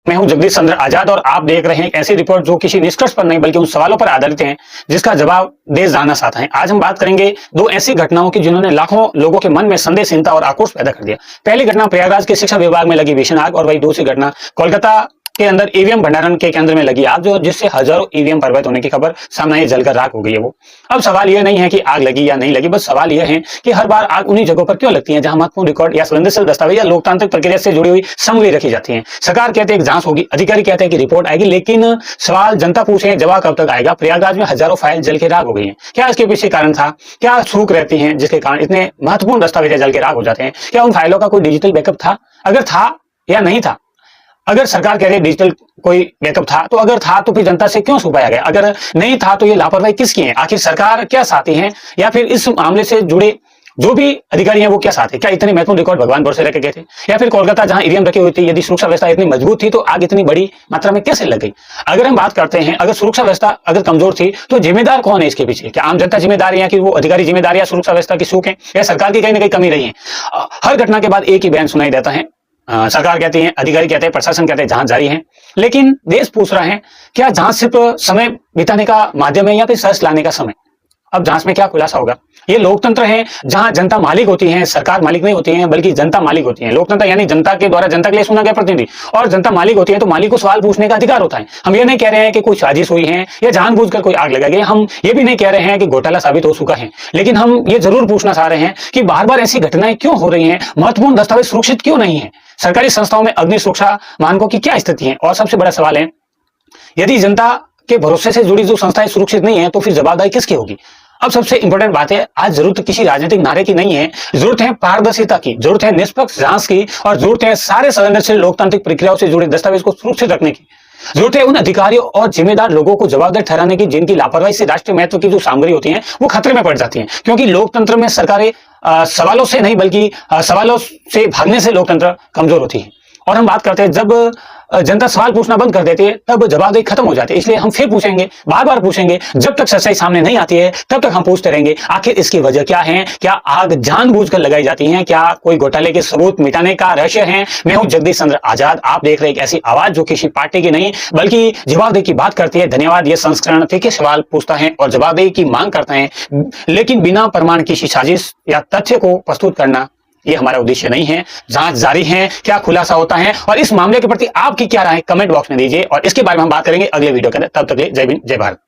मैं हूं जगदीश चंद्र आजाद और आप देख रहे हैं एक ऐसी रिपोर्ट जो किसी निष्कर्ष पर नहीं बल्कि उन सवालों पर आधारित है जिसका जवाब देश जानना चाहता है। आज हम बात करेंगे दो ऐसी घटनाओं की जिन्होंने लाखों लोगों के मन में संदेहहीनता और आक्रोश पैदा कर दिया। पहली घटना प्रयागराज के शिक्षा विभाग में लगी भीषण आग और वही दूसरी घटना कोलकाता के अंदर ईवीएम भंडारण के केंद्र में लगी आग जो जिससे हजारों ईवीएम बर्बाद होने की खबर सामने आई, जलकर राख हो गई है वो। अब सवाल यह नहीं है कि आग लगी या नहीं लगी, बस सवाल यह है कि हर बार आग उन्हीं जगहों पर क्यों लगती है जहां महत्वपूर्ण रिकॉर्ड या संवेदनशील दस्तावेज या लोकतांत्रिक प्रक्रिया से जुड़ी हुई सामग्री रखी जाती है। सरकार कहते हैं जांच होगी, अधिकारी कहते हैं कि रिपोर्ट आएगी, लेकिन सवाल जनता पूछे जवाब कब तक आएगा। प्रयागराज में हजारों फाइल जल के राख हो गई है, क्या इसके पीछे कारण था? क्या चूक रहती है जिसके कारण इतने महत्वपूर्ण दस्तावेज जल के राख हो जाते हैं? क्या उन फाइलों का कोई डिजिटल बैकअप था? अगर था या नहीं था? अगर सरकार कह रही है डिजिटल कोई बैकअप था, तो अगर था तो फिर जनता से क्यों छुपाया गया? अगर नहीं था तो ये लापरवाही किसकी है? आखिर सरकार क्या चाहती है या फिर इस मामले से जुड़े जो भी अधिकारी हैं वो क्या चाहते? क्या इतने महत्वपूर्ण रिकॉर्ड भगवान भरोसे रखे गए थे? या फिर कोलकाता जहां ईवीएम रखी हुई थी, यदि सुरक्षा व्यवस्था इतनी मजबूत थी तो आग इतनी बड़ी मात्रा में कैसे लग गई? अगर हम बात करते हैं अगर सुरक्षा व्यवस्था अगर कमजोर थी तो जिम्मेदार कौन है इसके पीछे? क्या आम जनता जिम्मेदार है कि वो अधिकारी जिम्मेदार या सुरक्षा व्यवस्था की चूक है या सरकार की कहीं ना कहीं कमी रही है? हर घटना के बाद एक ही बयान सुनाई देता है, सरकार कहती है, अधिकारी कहते हैं, प्रशासन कहते हैं जांच जारी है, लेकिन देश पूछ रहा है क्या जांच सिर्फ समय बिताने का माध्यम है या फिर सच लाने का समय? अब जांच में क्या खुलासा होगा? ये लोकतंत्र है जहां जनता मालिक होती है, सरकार मालिक नहीं होती है बल्कि जनता मालिक होती है। लोकतंत्र यानी जनता के द्वारा जनता के लिए चुना गया प्रतिनिधि, और जनता मालिक होती है तो मालिक को सवाल पूछने का अधिकार होता है। हम ये नहीं कह रहे हैं कि कोई साजिश हुई है या जानबूझकर कोई आग लगाई गई, हम ये भी नहीं कह रहे हैं कि घोटाला साबित हो चुका है, लेकिन हम ये जरूर पूछना चाह रहे हैं कि बार बार ऐसी घटनाएं क्यों हो रही हैं? महत्वपूर्ण दस्तावेज सुरक्षित क्यों नहीं है? सरकारी संस्थाओं में अग्नि सुरक्षा मानकों की क्या स्थिति है? और सबसे बड़ा सवाल है, यदि जनता के भरोसे से जुड़ी जो संस्थाएं सुरक्षित नहीं है तो फिर जवाबदारी किसकी होगी? अब सबसे इंपॉर्टेंट बात है, आज जरूरत किसी राजनीतिक नारे की नहीं है, जरूरत है पारदर्शिता की, जरूरत है निष्पक्ष जांच की, और जरूरत है सारे संवेदनशील लोकतांत्रिक प्रक्रियाओं से जुड़े दस्तावेज को सुरक्षित रखने की। जरूरत है उन अधिकारियों और जिम्मेदार लोगों को जवाबदेह ठहराने की जिनकी लापरवाही से राष्ट्रीय महत्व की जो सामग्री होती है वो खतरे में पड़ जाती है, क्योंकि लोकतंत्र में सरकारें सवालों से नहीं बल्कि सवालों से भागने से लोकतंत्र कमजोर होती है। और हम बात करते हैं जब जनता सवाल पूछना बंद कर देती है तब जवाबदेही खत्म हो जाती है। इसलिए हम फिर पूछेंगे, बार बार पूछेंगे, जब तक सच्चाई सामने नहीं आती है तब तक हम पूछते रहेंगे आखिर इसकी वजह क्या है? क्या आग जानबूझकर लगाई जाती है? क्या कोई घोटाले के सबूत मिटाने का रहस्य है? मैं हूं जगदीश चंद्र आजाद, आप देख रहे हैं एक ऐसी आवाज जो किसी पार्टी की नहीं बल्कि जवाबदेही की बात करती है। धन्यवाद। ये संस्करण ठीक सवाल पूछता है और जवाबदेही की मांग करता है, लेकिन बिना प्रमाण किसी साजिश या तथ्य को प्रस्तुत करना ये हमारा उद्देश्य नहीं है। जांच जारी है, क्या खुलासा होता है और इस मामले के प्रति आपकी क्या राय है कमेंट बॉक्स में दीजिए, और इसके बारे में हम बात करेंगे अगले वीडियो के अंदर। तब तक के लिए जय हिंद, जय भारत।